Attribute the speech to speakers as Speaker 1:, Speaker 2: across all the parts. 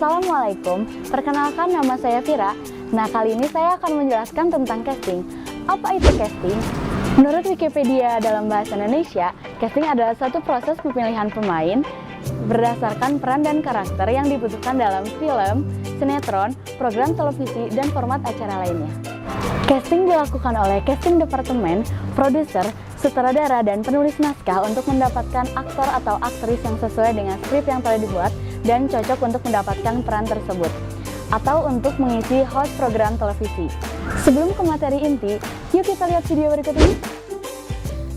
Speaker 1: Assalamualaikum, perkenalkan nama saya Vira. Nah, kali ini saya akan menjelaskan tentang casting. Apa itu casting? Menurut Wikipedia dalam bahasa Indonesia, casting adalah suatu proses pemilihan pemain berdasarkan peran dan karakter yang dibutuhkan dalam film, sinetron, program televisi, dan format acara lainnya. Casting dilakukan oleh casting departemen, produser, sutradara, dan penulis naskah untuk mendapatkan aktor atau aktris yang sesuai dengan skrip yang telah dibuat dan cocok untuk mendapatkan peran tersebut, atau untuk mengisi host program televisi. Sebelum ke materi inti, yuk kita lihat video berikut ini.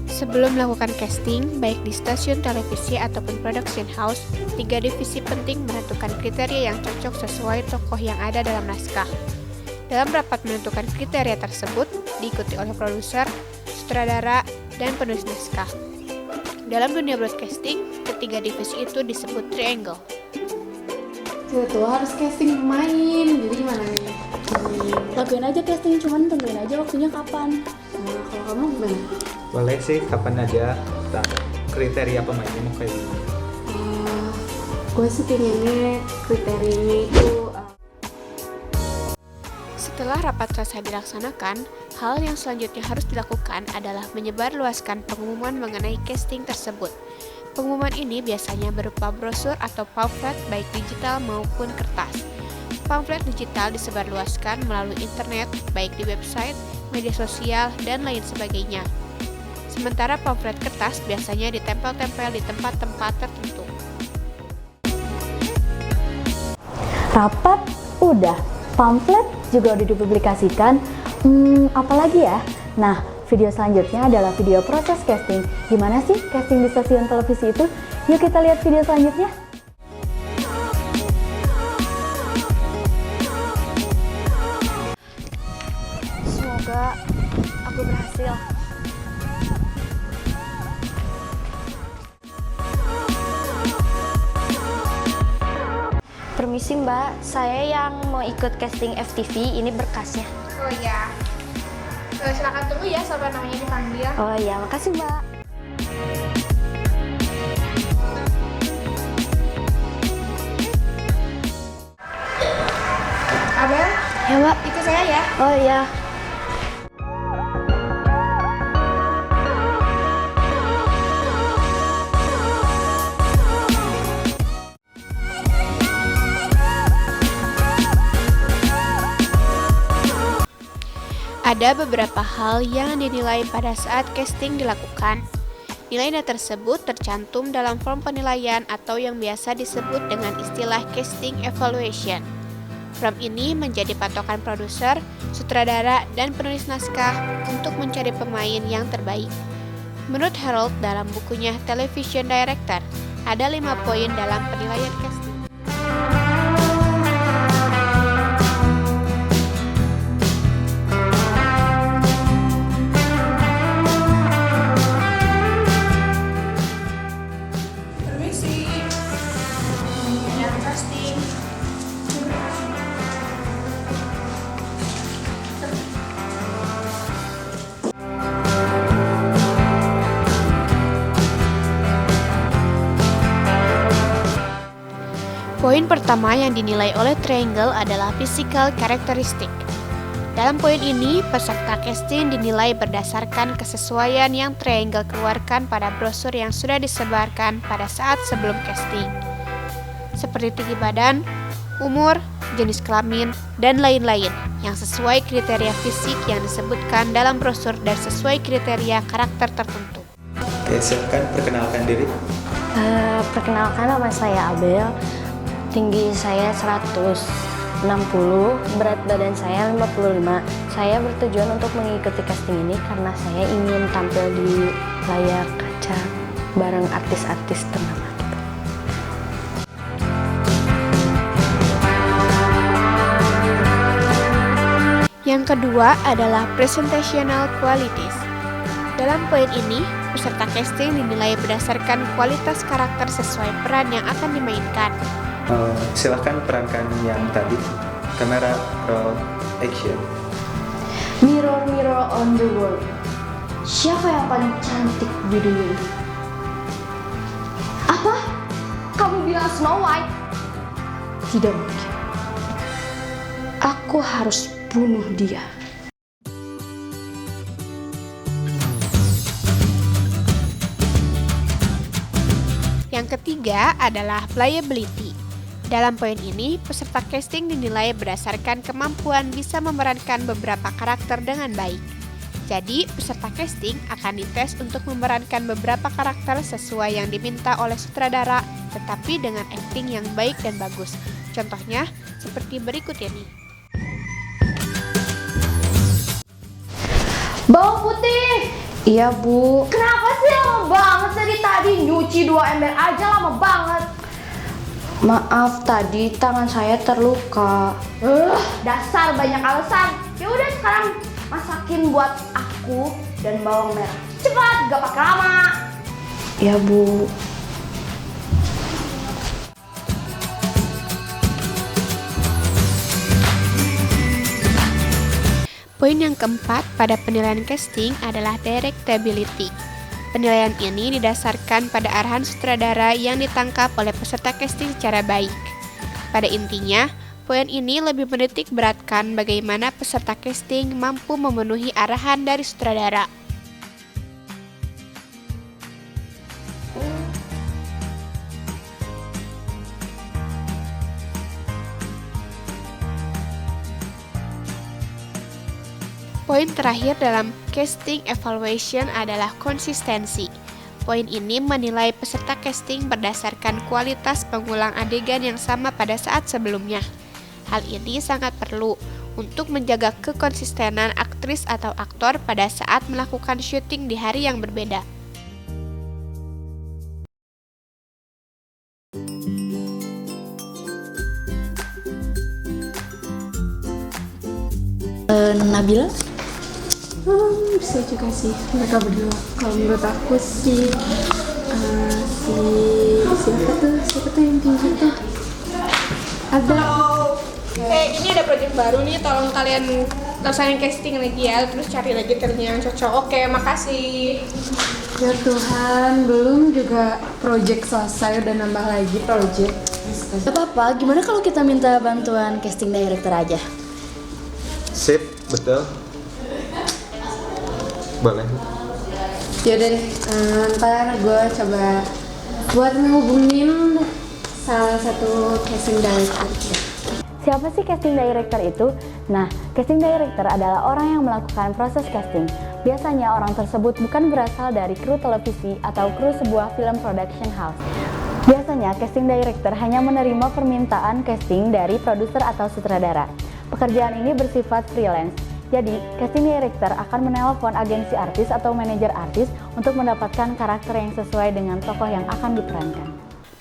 Speaker 2: Sebelum melakukan casting, baik di stasiun televisi ataupun production house, 3 divisi penting menentukan kriteria yang cocok sesuai tokoh yang ada dalam naskah. Dalam rapat menentukan kriteria tersebut, diikuti oleh produser, sutradara, dan penulis naskah. Dalam dunia broadcasting, ketiga divisi itu disebut triangle.
Speaker 3: Kita tuh harus casting pemain, jadi gimana nih?
Speaker 1: Lakuin aja casting, cuman tentuin aja waktunya kapan.
Speaker 3: Nah, kalau kamu gimana?
Speaker 4: Boleh sih, kapan aja. Kriteria pemainnya mau kayak gimana?
Speaker 3: Gue sih pengennya kriterianya itu
Speaker 2: Setelah rapat selesai dilaksanakan, hal yang selanjutnya harus dilakukan adalah menyebarluaskan pengumuman mengenai casting tersebut. Pengumuman ini biasanya berupa brosur atau pamflet baik digital maupun kertas. Pamflet digital disebarluaskan melalui internet, baik di website, media sosial, dan lain sebagainya. Sementara pamflet kertas biasanya ditempel-tempel di tempat-tempat tertentu.
Speaker 1: Rapat udah, pamflet juga udah dipublikasikan. Apalagi ya? Nah, video selanjutnya adalah video proses casting. Gimana sih casting di stasiun televisi itu? Yuk kita lihat video selanjutnya. Semoga aku berhasil.
Speaker 5: Permisi Mbak, saya yang mau ikut casting FTV, ini berkasnya.
Speaker 2: Oh iya, silakan tunggu ya sampai namanya dipanggil.
Speaker 5: Oh iya, makasih Mbak.
Speaker 2: Abel,
Speaker 5: Ya Mbak.
Speaker 2: ikut saya ya.
Speaker 5: Oh iya.
Speaker 2: Ada beberapa hal yang dinilai pada saat casting dilakukan. Nilai tersebut tercantum dalam form penilaian atau yang biasa disebut dengan istilah casting evaluation. Form ini menjadi patokan produser, sutradara, dan penulis naskah untuk mencari pemain yang terbaik. Menurut Harold dalam bukunya Television Director, ada 5 poin dalam penilaian casting. Poin pertama yang dinilai oleh Triangle adalah physical characteristic. Dalam poin ini, peserta casting dinilai berdasarkan kesesuaian yang Triangle keluarkan pada brosur yang sudah disebarkan pada saat sebelum casting, seperti tinggi badan, umur, jenis kelamin, dan lain-lain yang sesuai kriteria fisik yang disebutkan dalam brosur dan sesuai kriteria karakter tertentu.
Speaker 4: Oke, silakan perkenalkan diri.
Speaker 5: Perkenalkan, nama saya Abel. Tinggi saya 160, berat badan saya 55. Saya bertujuan untuk mengikuti casting ini karena saya ingin tampil di layar kaca bareng artis-artis ternama gitu.
Speaker 2: Yang kedua adalah presentational qualities. Dalam poin ini, peserta casting dinilai berdasarkan kualitas karakter sesuai peran yang akan dimainkan.
Speaker 4: Silahkan perankan yang tadi. Kamera roll action.
Speaker 5: Mirror, mirror on the wall. Siapa yang paling cantik di dunia? Apa? Kamu bilang Snow White?
Speaker 6: Tidak mungkin. Aku harus bunuh dia.
Speaker 2: Yang ketiga adalah playability. Dalam poin ini, peserta casting dinilai berdasarkan kemampuan bisa memerankan beberapa karakter dengan baik. Jadi, peserta casting akan dites untuk memerankan beberapa karakter sesuai yang diminta oleh sutradara, tetapi dengan acting yang baik dan bagus. Contohnya, seperti berikut ini.
Speaker 5: Bawang putih!
Speaker 6: Iya, Bu.
Speaker 5: Kenapa sih lama banget dari tadi? Nyuci 2 ember aja lama banget.
Speaker 6: Maaf, tadi tangan saya terluka.
Speaker 5: Dasar banyak alasan. Ya udah sekarang masakin buat aku dan bawang merah. Cepat, gak pakai lama.
Speaker 6: Ya, Bu.
Speaker 2: Poin yang keempat pada penilaian casting adalah directability. Penilaian ini didasarkan pada arahan sutradara yang ditangkap oleh peserta casting secara baik. Pada intinya, poin ini lebih menitik beratkan bagaimana peserta casting mampu memenuhi arahan dari sutradara. Poin terakhir dalam casting evaluation adalah konsistensi. Poin ini menilai peserta casting berdasarkan kualitas pengulang adegan yang sama pada saat sebelumnya. Hal ini sangat perlu untuk menjaga kekonsistenan aktris atau aktor pada saat melakukan syuting di hari yang berbeda.
Speaker 6: Nabila?
Speaker 3: Bisa juga sih mereka berdua. Kalau menurut aku sih siapa tuh yang tinggi tuh? Ada.
Speaker 7: Ini ada project baru nih, tolong kalian laksanain casting lagi ya, terus cari lagi ternyata yang cocok. Oke, makasih.
Speaker 3: Ya Tuhan, belum juga project selesai udah nambah lagi project.
Speaker 1: Gak apa-apa, gimana kalau kita minta bantuan casting director aja?
Speaker 4: Sip, betul. Boleh.
Speaker 3: Yaudah deh, ntar gue coba buat menghubungin salah satu casting director.
Speaker 1: Siapa sih casting director itu? Nah, casting director adalah orang yang melakukan proses casting. Biasanya orang tersebut bukan berasal dari kru televisi atau kru sebuah film production house. Biasanya casting director hanya menerima permintaan casting dari produser atau sutradara. Pekerjaan ini bersifat freelance. Jadi, casting director akan menelpon agensi artis atau manajer artis untuk mendapatkan karakter yang sesuai dengan tokoh yang akan diperankan.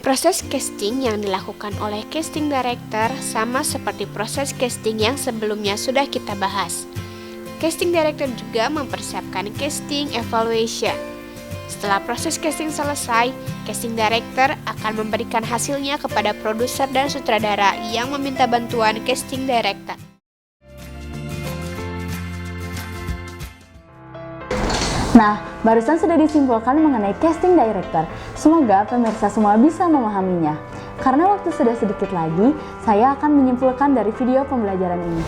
Speaker 2: Proses casting yang dilakukan oleh casting director sama seperti proses casting yang sebelumnya sudah kita bahas. Casting director juga mempersiapkan casting evaluation. Setelah proses casting selesai, casting director akan memberikan hasilnya kepada produser dan sutradara yang meminta bantuan casting director.
Speaker 1: Nah, barusan sudah disimpulkan mengenai casting director. Semoga pemirsa semua bisa memahaminya. Karena waktu sudah sedikit lagi, saya akan menyimpulkan dari video pembelajaran ini.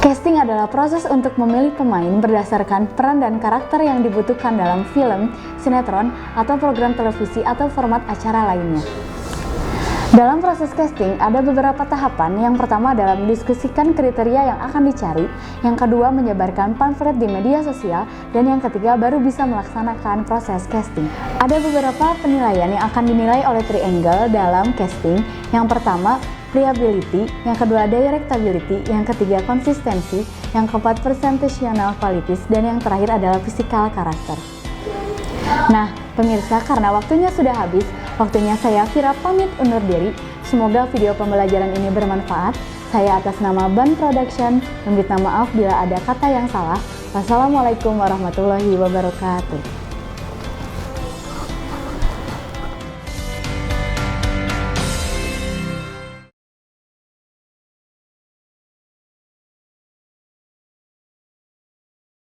Speaker 1: Casting adalah proses untuk memilih pemain berdasarkan peran dan karakter yang dibutuhkan dalam film, sinetron, atau program televisi atau format acara lainnya. Dalam proses casting, ada beberapa tahapan. Yang pertama adalah mendiskusikan kriteria yang akan dicari, yang kedua menyebarkan pamflet di media sosial, dan yang ketiga baru bisa melaksanakan proses casting. Ada beberapa penilaian yang akan dinilai oleh Triangle dalam casting. Yang pertama, playability, yang kedua directability, yang ketiga konsistensi, yang keempat presentational qualities, dan yang terakhir adalah physical karakter. Nah, pemirsa, karena waktunya sudah habis, waktunya saya Vira pamit undur diri. Semoga video pembelajaran ini bermanfaat. Saya atas nama Ban Production meminta maaf bila ada kata yang salah. Wassalamualaikum warahmatullahi wabarakatuh.